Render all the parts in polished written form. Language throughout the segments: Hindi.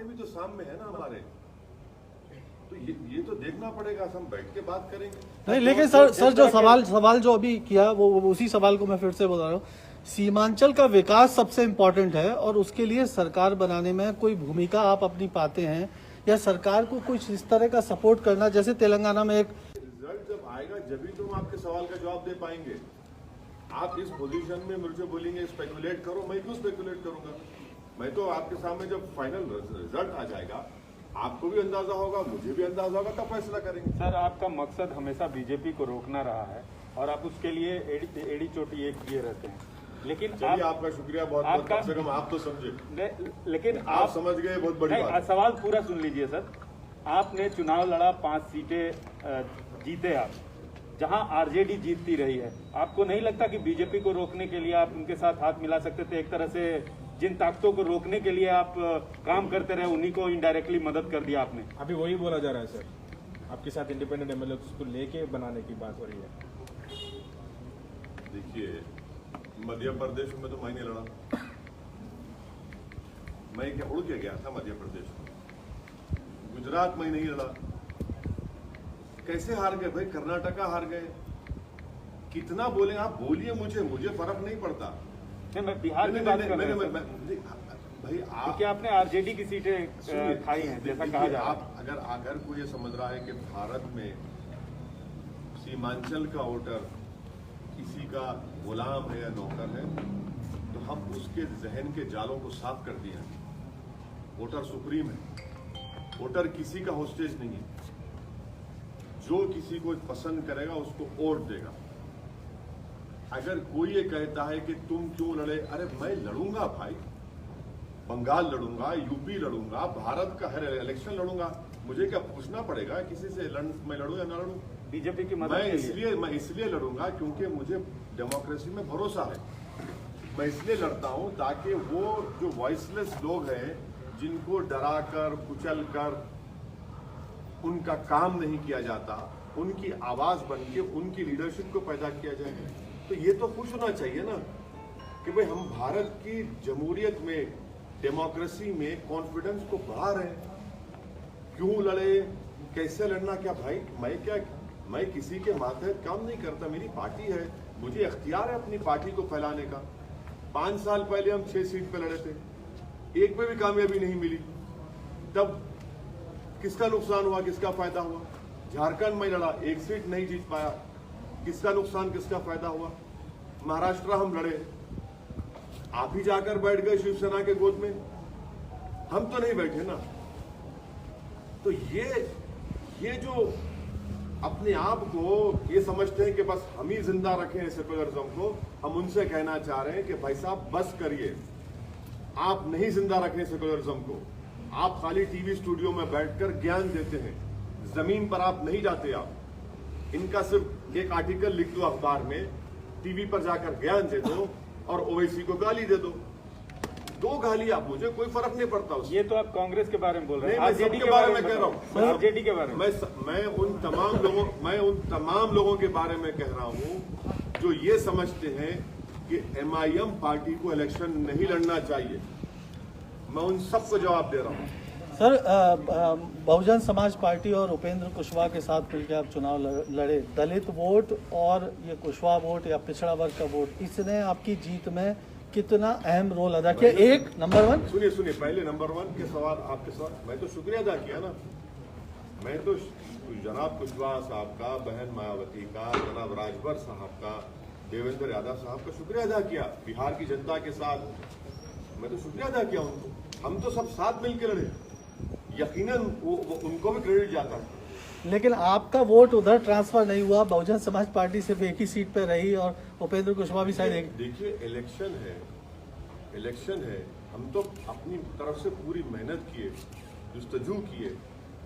भी तो सामने है ना हमारे, तो ये तो देखना पड़ेगा, हम बैठ के बात करेंगे। नहीं, लेकिन सर जो सवाल जो अभी किया वो उसी सवाल को मैं फिर से बता रहा हूँ। सीमांचल का विकास सबसे इम्पोर्टेंट है और उसके लिए सरकार बनाने में कोई भूमिका आप अपनी पाते हैं, या सरकार को कुछ इस तरह का सपोर्ट करना, जैसे तेलंगाना में एक रिजल्ट जब आएगा जब ही तुम आपके सवाल का जवाब दे पाएंगे। आप इस पोजीशन में मुझे बोलेंगे स्पेकुलेट करो, मैं क्यों स्पेकुलेट करूंगा? मैं तो आपके सामने जब फाइनल रिजल्ट आ जाएगा आपको भी अंदाजा होगा, मुझे भी अंदाजा होगा, तब फैसला करेंगे। सर, आपका मकसद हमेशा बीजेपी को रोकना रहा है और आप उसके लिए एड़ी चोटी एक किए रहते हैं, लेकिन चलिए आपका शुक्रिया बहुत बहुत, कम से कम आप तो समझे। लेकिन आप समझ गए, बहुत बड़ी बात। सवाल पूरा सुन लीजिए सर। आपने चुनाव लड़ा, 5 सीटें जीते आप, जहां आरजेडी जीतती रही है। आपको नहीं लगता कि बीजेपी को रोकने के लिए आप उनके साथ हाथ मिला सकते थे? एक तरह से जिन ताकतों को रोकने के लिए आप काम करते रहे उन्हीं को इनडायरेक्टली मदद कर दिया आपने। अभी वही बोला जा रहा है सर, आपके साथ इंडिपेंडेंट एमएलए को लेके बनाने की बात हो रही है। देखिए, मध्य प्रदेश में तो मैं नहीं लड़ा, मैं क्या उड़ के गया था मध्य प्रदेश में। गुजरात में नहीं लड़ा, कैसे हार गए भाई? कर्नाटका हार गए। कितना बोले आप, बोलिए, मुझे फर्क नहीं पड़ता। मैं बिहार की बात कर रहा हूं भाई क्योंकि आपने आरजेडी की सीटें खाई हैं, जैसा कहा जा रहा है। अगर कोई ये समझ रहा है कि भारत में सीमांचल का वोटर किसी का गुलाम है या नौकर है, तो हम उसके जहन के जालों को साफ कर दिया। वोटर सुप्रीम है, वोटर किसी का होस्टेज नहीं है। जो किसी को पसंद करेगा उसको वोट देगा। अगर कोई ये कहता है कि तुम क्यों लड़े, अरे मैं लड़ूंगा भाई, बंगाल लड़ूंगा, यूपी लड़ूंगा, भारत का हर इलेक्शन लड़ूंगा। मुझे क्या पूछना पड़ेगा किसी से मैं लड़ूं या ना लड़ूं? बीजेपी की मदद मैं इसलिए लड़ूंगा क्योंकि मुझे डेमोक्रेसी में भरोसा है। मैं इसलिए लड़ता हूं ताकि वो जो वॉइसलेस लोग हैं, जिनको डरा कर कुचल कर उनका काम नहीं किया जाता, उनकी आवाज बन के उनकी लीडरशिप को पैदा किया जाए। तो ये तो खुश होना चाहिए ना कि भाई हम भारत की जमहूरियत में, डेमोक्रेसी में कॉन्फिडेंस को बढ़ा रहे हैं। क्यों लड़े, कैसे लड़ना, क्या भाई मैं किसी के मातहत काम नहीं करता। मेरी पार्टी है, मुझे इख्तियार है अपनी पार्टी को फैलाने का। 5 साल पहले हम 6 सीट पे लड़े थे, एक पे भी कामयाबी नहीं मिली। तब किसका नुकसान हुआ, किसका फायदा हुआ? झारखंड में लड़ा, 1 सीट नहीं जीत पाया, किसका नुकसान, किसका फायदा हुआ? महाराष्ट्र हम लड़े, आप ही जाकर बैठ गए शिवसेना के गोद में, हम तो नहीं बैठे ना। तो ये जो अपने आप को ये समझते हैं कि बस हम ही जिंदा रखें सेकुलरिज्म को, हम उनसे कहना चाह रहे हैं कि भाई साहब बस करिए, आप नहीं जिंदा रखें सेकुलरिज्म को। आप खाली टीवी स्टूडियो में बैठकर ज्ञान देते हैं, जमीन पर आप नहीं जाते। आप इनका सिर्फ एक आर्टिकल लिख दो अखबार में, टीवी पर जाकर ज्ञान दे दो और ओवैसी को गाली दे दो। 2 गाली, आप मुझे कोई फर्क नहीं पड़ता उससे। ये तो आप कांग्रेस के बारे में बोल रहे हैं, आरजेडी के बारे में कह रहा हूँ। आरजेडी के बारे में मैं उन तमाम लोगों के बारे में कह रहा हूँ जो ये समझते हैं कि एमआईएम पार्टी को इलेक्शन नहीं लड़ना चाहिए। मैं उन सबको जवाब दे रहा हूँ। सर, बहुजन समाज पार्टी और उपेंद्र कुशवाहा के साथ मिलकर आप चुनाव लड़े। दलित वोट और ये कुशवाहा वोट या पिछड़ा वर्ग का वोट, इसने आपकी जीत में कितना अहम रोल अदा किया? एक नंबर 1 सुनिए, पहले नंबर 1 के सवाल आपके साथ मैं तो शुक्रिया अदा किया ना। मैं तो जनाब कुशवाहा साहब का, बहन मायावती का, जनाब राजभर साहब का, देवेंद्र यादव साहब का शुक्रिया अदा किया। बिहार की जनता के साथ मैं तो शुक्रिया अदा किया उनको। हम तो सब साथ मिलकर लड़े, यकीनन उनको भी क्रेडिट जाता है। लेकिन आपका वोट उधर ट्रांसफर नहीं हुआ, बहुजन समाज पार्टी सिर्फ एक ही सीट पर रही और उपेंद्र कुशवाहा भी शायद एक। देखिए, इलेक्शन है, हम तो अपनी तरफ से पूरी मेहनत किए, जुस्तजू किए।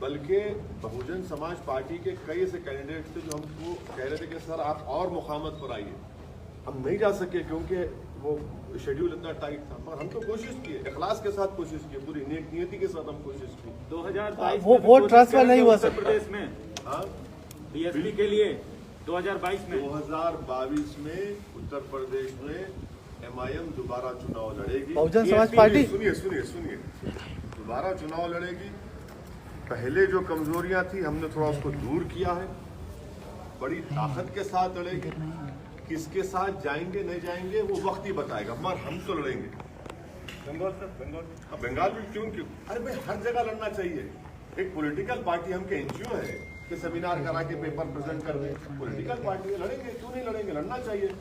बल्कि बहुजन समाज पार्टी के कई ऐसे कैंडिडेट थे जो हमको कह रहे थे कि सर आप और मुखामत पर आइए। हम नहीं जा सके क्योंकि वो शेड्यूल इतना टाइट था, पर हम तो कोशिश किए, इखलास के साथ कोशिश की, पूरी नियति के साथ हम कोशिश की। 2022 वो वोट ट्रांसफर नहीं हुआ उत्तर प्रदेश में, हाँ, बीएसपी के लिए 2022 में 2022 में उत्तर प्रदेश में एमआईएम दोबारा चुनाव लड़ेगी। बहुजन समाज पार्टी सुनिए दोबारा चुनाव लड़ेगी। पहले जो कमजोरियां थी हमने थोड़ा उसको दूर किया है, बड़ी ताकत के साथ लड़ेगी। किसके साथ जाएंगे नहीं जाएंगे वो वक्त ही बताएगा, मगर हम तो लड़ेंगे। बंगाल सर, बंगाल बंगाल में क्यों? अरे भाई हर जगह लड़ना चाहिए। एक पॉलिटिकल पार्टी हम के एनजीओ है कि सेमिनार करा के पेपर प्रेजेंट कर दे, पॉलिटिकल पार्टी है, लड़ेंगे क्यों नहीं लड़ेंगे, लड़ना चाहिए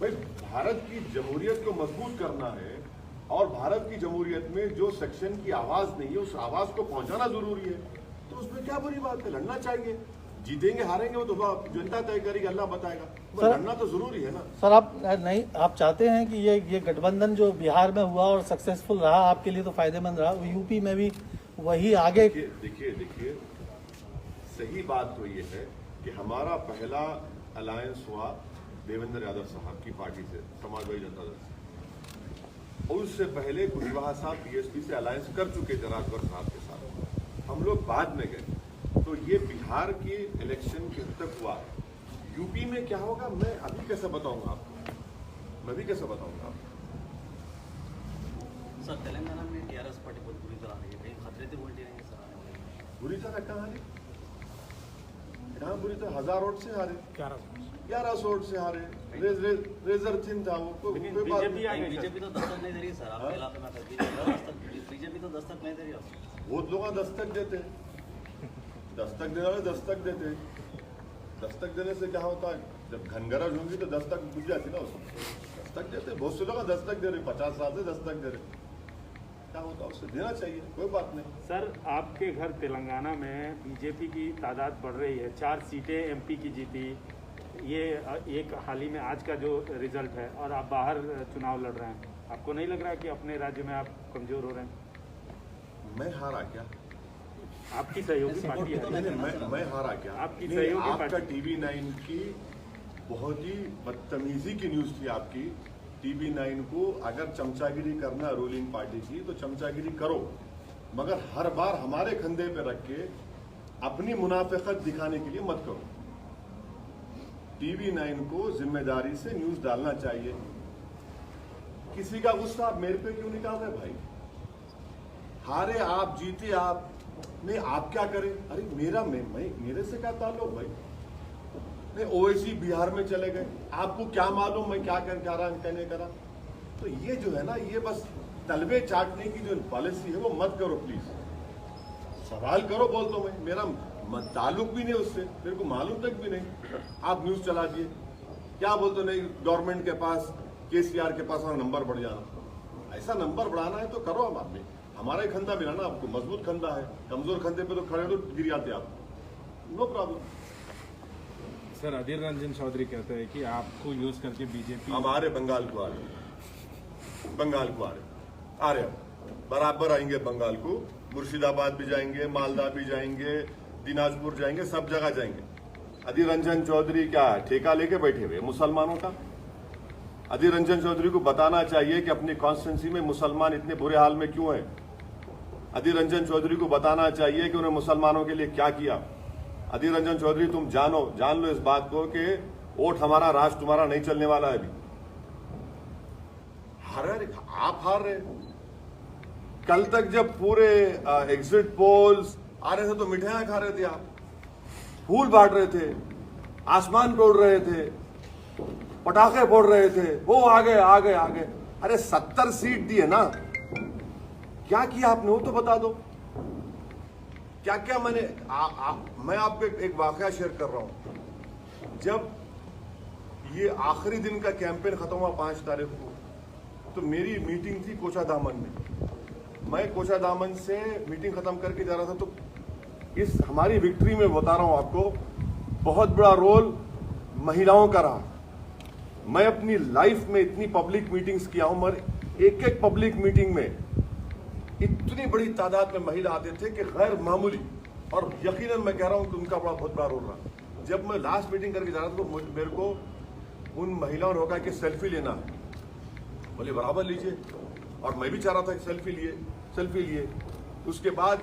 भाई। भारत की जमहूरियत को मजबूत करना है और भारत की जमहूरियत में जो सेक्शन की आवाज नहीं है उस आवाज को पहुंचाना जरूरी है, तो उसमें क्या बुरी बात है, लड़ना चाहिए। जीतेंगे हारेंगे वो तो जनता तय करेगी, अल्लाह बताएगा, सर, लड़ना तो जरूरी है ना। सर आप नहीं, आप चाहते हैं कि ये गठबंधन जो बिहार में हुआ और सक्सेसफुल रहा आपके लिए तो फायदेमंद रहा, यूपी में भी वही आगे। देखिए सही बात तो ये है कि हमारा पहला अलायंस हुआ देवेंद्र यादव साहब की पार्टी से, समाजवादी जनता दल से, और उससे पहले कुशवाहा साहब बीएसपी से अलायंस कर चुके थे राजभर साहब के साथ, हम लोग बाद में गए। तो ये बिहार के इलेक्शन के तक हुआ है। यूपी में क्या होगा मैं अभी कैसे बताऊंगा आपको, मैं भी कैसे बताऊंगा आपको। सर तेलंगाना में टीआरएस पार्टी बहुत बुरी तरह हारी है, कहीं खतरे थे बोलते रहेंगे सर आने वाले में? बुरी तरह कहाँ हारे, कहाँ बुरी तरह? 1000 वोट से हारे, 1100 वोट से हारे, रेजर थिन था वो, कोई बात नहीं। बीजेपी तो दस्तक नहीं दे रही सर आपके इलाके में, बीजेपी तो दस्तक नहीं दे रही। बहुत लोग दस्तक देते, दस्तक देने वाले दस्तक देते, दस्तक देने से क्या होता है, जब घनगरज होंगी तो दस्तक बुझ जाती ना उसमें, दस्तक देते, बहुत से लोग दस्तक दे रहे, 50 साल से दस्तक दे रहे, क्या होता है उससे देना चाहिए, कोई बात नहीं। सर आपके घर तेलंगाना में बीजेपी की तादाद बढ़ रही है, 4 सीटें एमपी की जीती, ये एक हाल ही में आज का जो रिजल्ट है, और आप बाहर चुनाव लड़ रहे हैं, आपको नहीं लग रहा है कि अपने राज्य में आप कमजोर हो रहे हैं? मैं हारा क्या? आपकी सहयोगी पार्टी है। मैं हारा क्या? आपकी नहीं, सहयोगी आपका पार्टी। TV9 की बहुत ही बदतमीजी की न्यूज थी आपकी। TV9 को अगर चमचागिरी करना रूलिंग पार्टी की तो चमचागिरी करो, मगर हर बार हमारे कंधे पे रख के अपनी मुनाफिकत दिखाने के लिए मत करो। TV9 को जिम्मेदारी से न्यूज डालना चाहिए। किसी का गुस्सा आप मेरे पे क्यों निकाल रहे भाई? हारे आप, जीते आप, नहीं आप क्या करें? अरे मेरे से क्या ताल्लुक भाई? नहीं ओवैसी बिहार में चले गए, आपको क्या मालूम मैं क्या कहने करा? तो ये जो है ना, ये बस तलबे चाटने की जो पॉलिसी है वो मत करो प्लीज। सवाल करो, बोल दो मैं, मेरा ताल्लुक भी नहीं उससे, मेरे को मालूम तक भी नहीं। आप न्यूज चला दिए, क्या बोलते नहीं गवर्नमेंट के पास, केसीआर के पास नंबर बढ़ जाना। ऐसा नंबर बढ़ाना है तो करो हम आदमी, हमारा ही खंदा मिला ना आपको, मजबूत खंदा है, कमजोर खंदे पे तो खड़े तो गिर जाते आप, no problem. Sir Adhir Ranjan Chaudhary कहते हैं कि आपको यूज करके बीजेपी हम आ रहे बंगाल को, आ रहे बंगाल को, आ रहे हम बराबर आएंगे बंगाल को, मुर्शिदाबाद भी जाएंगे, मालदा भी जाएंगे, दिनाजपुर जाएंगे, सब जगह जाएंगे। अधीर रंजन चौधरी क्या ठेका लेके बैठे हुए मुसलमानों का? अधीर रंजन चौधरी को बताना चाहिए कि अपनी कॉन्स्टिट्यूंसी में मुसलमान इतने बुरे हाल में क्यों हैं। अधीर रंजन चौधरी को बताना चाहिए कि उन्होंने मुसलमानों के लिए क्या किया। अधीर रंजन चौधरी तुम जान लो इस बात को कि वोट हमारा, राज तुम्हारा नहीं चलने वाला है अभी। आप हार रहे। कल तक जब पूरे एग्जिट पोल्स आ रहे थे तो मिठाइयां खा रहे थे आप, फूल बांट रहे थे, आसमान पे उड़ रहे थे, पटाखे फोड़ रहे थे, वो आगे आगे आगे। अरे 70 सीट दी है ना, क्या किया आपने वो तो बता दो। क्या क्या मैंने मैं आपको एक वाकया शेयर कर रहा हूं। जब ये आखिरी दिन का कैंपेन खत्म हुआ 5 तारीख को, तो मेरी मीटिंग थी कोचा दामन में। मैं कोचा दामन से मीटिंग खत्म करके जा रहा था, तो इस हमारी विक्ट्री में बता रहा हूं आपको, बहुत बड़ा रोल महिलाओं का रहा। मैं अपनी लाइफ में इतनी पब्लिक मीटिंग्स किया हूं, मगर एक पब्लिक मीटिंग में इतनी बड़ी तादाद में महिला आते थे कि गैर मामूली, और यकीनन मैं कह रहा हूं कि उनका बहुत बड़ा रोल रहा। जब मैं लास्ट मीटिंग करके जा रहा था तो मेरे को उन महिलाओं ने रोका कि सेल्फी लेना है। बोले बराबर लीजिए, और मैं भी चाह रहा था कि सेल्फी लिए। उसके बाद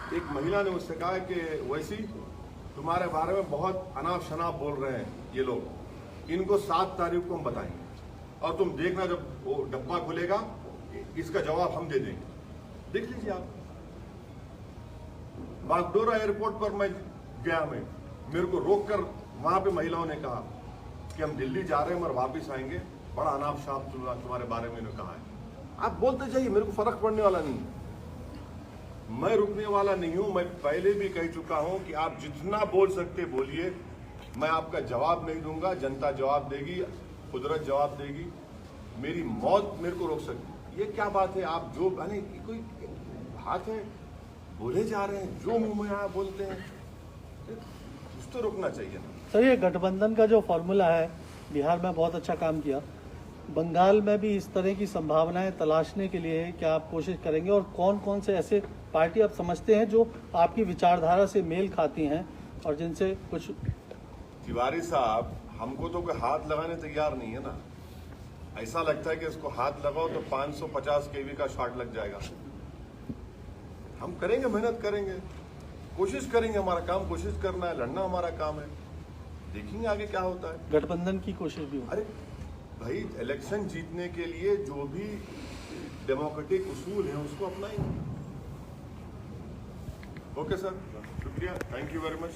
एक महिला ने मुझसे कहा कि वैसी तुम्हारे बारे में बहुत अनाप शनाप बोल रहे हैं ये लोग, इनको 7 तारीख को हम बताएंगे, और तुम देखना जब वो डब्बा खुलेगा इसका जवाब हम दे देंगे। देख लीजिए आप, बागडोरा एयरपोर्ट पर मैं गया, मेरे को रोककर वहां पे महिलाओं ने कहा कि हम दिल्ली जा रहे हैं और वापस आएंगे, बड़ा अनाप शनाप तुम्हारे बारे में कहा है। आप बोलते जाइए, मेरे को फर्क पड़ने वाला नहीं है, मैं रुकने वाला नहीं हूं। मैं पहले भी कह चुका हूं कि आप जितना बोल सकते बोलिए, मैं आपका जवाब नहीं दूंगा, जनता जवाब देगी, कुदरत जवाब देगी, मेरी मौत मेरे को रोक सकती। ये क्या बात है? आप जो कोई बात है, बोले जा रहे हैं, जो मुंह में आया बोलते हैं, कुछ तो रुकना चाहिए ना। सर, ये गठबंधन का जो फॉर्मूला है, बिहार में बहुत अच्छा काम किया, बंगाल में भी इस तरह की संभावनाएं तलाशने के लिए क्या आप कोशिश करेंगे, और कौन कौन से ऐसे पार्टी आप समझते हैं जो आपकी विचारधारा से मेल खाती हैं और जिनसे कुछ? तिवारी साहब, हमको तो कोई हाथ लगाने तैयार नहीं है ना। ऐसा लगता है कि इसको हाथ लगाओ तो 550 केवी का शॉट लग जाएगा। हम करेंगे, मेहनत करेंगे, कोशिश करेंगे, हमारा काम कोशिश करना है, लड़ना हमारा काम है, देखेंगे आगे क्या होता है। गठबंधन की कोशिश भी हो। अरे भाई, इलेक्शन जीतने के लिए जो भी डेमोक्रेटिक उसूल है उसको अपनाएंगे। ओके सर, शुक्रिया, थैंक यू वेरी मच।